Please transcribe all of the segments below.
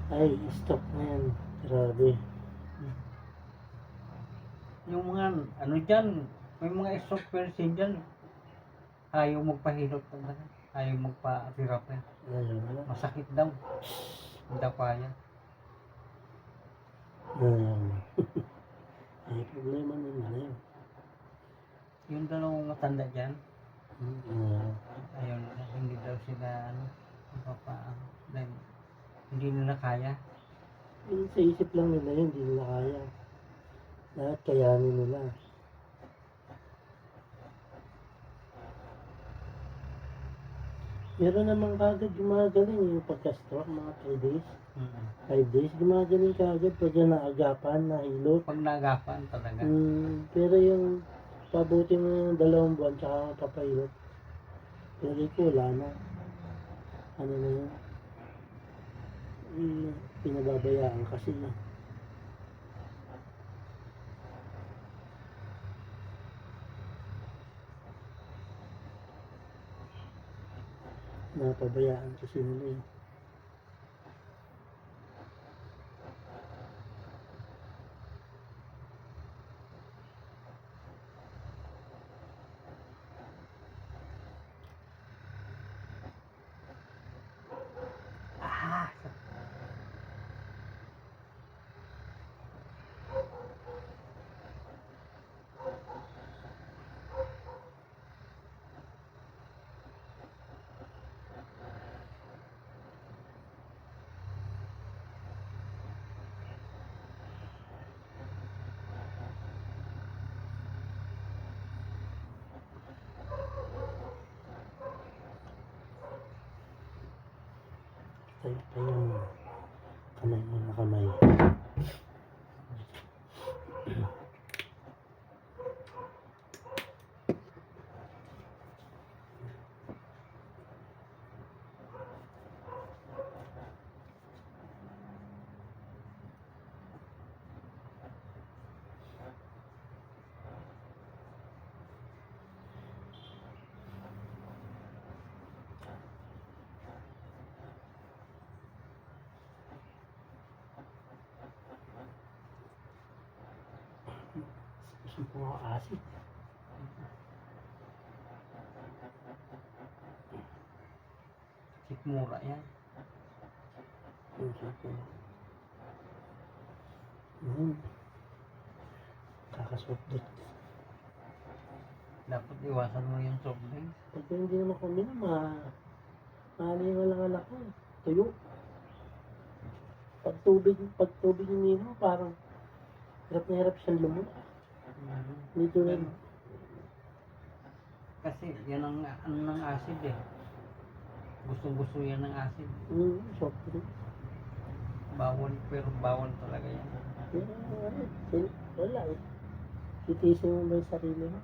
Ay, stop na yan. Grabe. Yung mga ano dyan, may mga stroke person dyan, ayaw magpahilot talaga. Ayaw magpa-therapy. Ayun na. Masakit daw. Hindi daw kaya. Ayun. Ay, problema nila na yun. Yung dalawang matanda dyan, Ayun. ayun, hindi daw sila ano, dahil hindi nila kaya. Yung sa isip lang nila yun, hindi nila kaya. Lahat kayanin nila. Meron namang kagad gumagaling yung pagka-stroke, mga 3 days. 5 days, gumagaling kagad pag naagapan, nahilot. Pag nagapan talaga. Pero yung pabuti mo ng 2 buwan, tsaka papahilot. Pero ito, wala na. Ano na yun? Pinababayaan kasi na. Napabayaan kasi nila eh. Ah! Tayo mo. Kamay mo na kamay. Gusto ko nga acid. Sikmura yan. Gusto ko. Kakaswapdot. Dapat iwasan mo yung soft drinks. Pag hindi naman kami na mahalingan lang anak ko. Tuyo. Pag tubig ininom, parang hirap na hirap siyang lumula. Dito rin. Kasi yan ang ano ng acid eh. Gusto yan ng acid. Soft drink. Bawal, pero bawal talaga yan. Wala eh. Titisin mo ba yung sarili mo?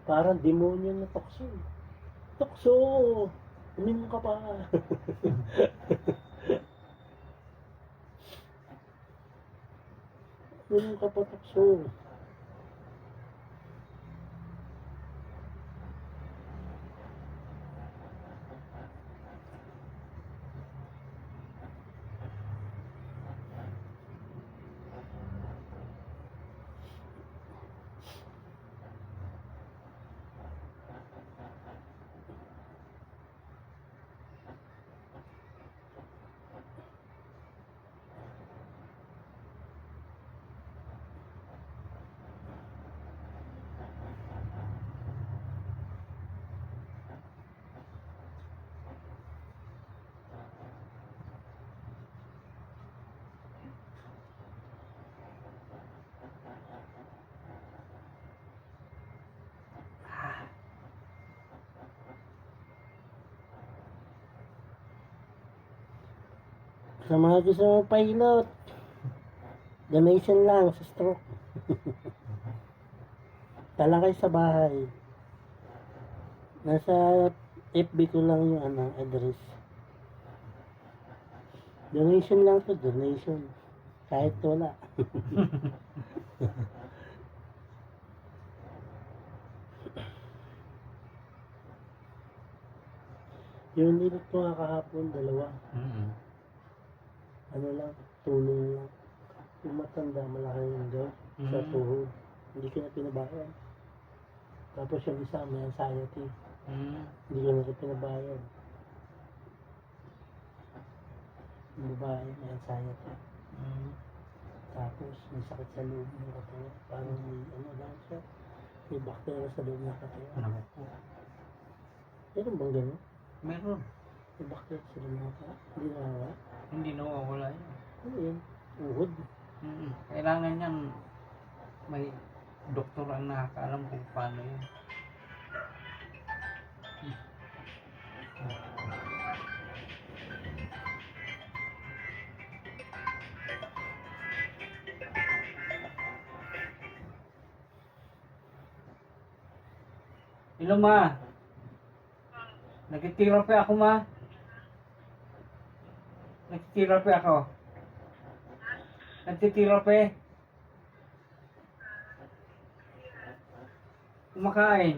Parang demonyo na tukso. Tukso! Uminom ka pa. Uminom ka pa, tukso. Sa mga gusto mong pilot, donation lang sa stroke. Tala kayo sa bahay. Nasa FB ko lang yung address. Donation lang to, donation. Kahit wala. Yung nilot ko nga kahapon, dalawa. Mm. Ano lang, tulong lang. Yung matanda, malaking daw sa Mm. tuhod. Hindi ko na pinabayad. Tapos yung isa, may anxiety. Mm. Hindi ko na rin pinabayad. Yung babae, may anxiety. Mm. Tapos may sakit sa loob ng katawan. Parang may ano lang siya. May bacteria sa loob ng katawan. Ano po? Meron bang gano'n? Meron. May bacteria sa loob ng katawan. Hindi nawawala. Hindi nawawala yun. Ano yun? Uhod. Mm. Kailangan yan may doktor ang nakakaalam kung paano yun. Hello ma. Nagtitirapi ako ma. Nagtitirapi ako. Nagtitirapi. Kumakain.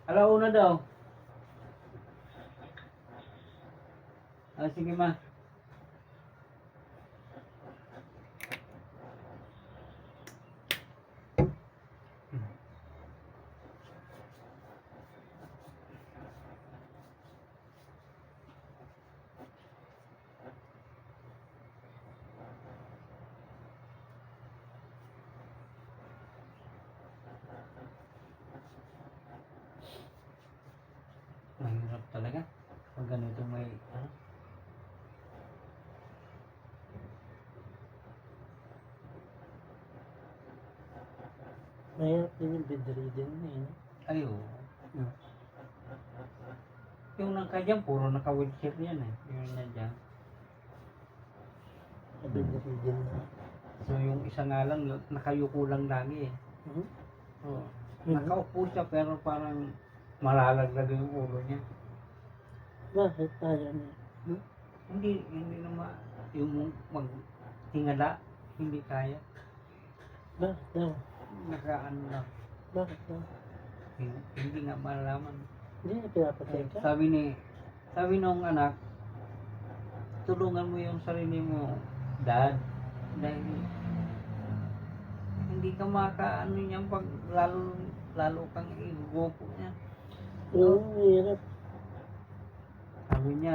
Alauna daw. Ah, sige ma. Mahirap talaga. Pag ganito may ano. Mahirap din yung bedridden na yun. Ayo. Hmm. Yung nagkadyan, puro naka-wheelchair yan eh. Yung nandiyan. Sa bedridden na. So yung isa nga lang, nakayuko lang lagi eh. Hmm? So, Mhm. nakaupo siya pero parang malalaglag yung ulo niya. Bakit tayo na? Hmm? Hindi naman yung magtingala, hindi kaya. Bakit daw? Nakaano lang. Bakit daw? Hindi nga malalaman. Hindi na pinapatay ka? Sabi nung anak, tulungan mo yung sarili mo, dad. Dahil hindi ka makaano niyan pag lalo kang igugo niya. Oo, mahirap. Sabi niya,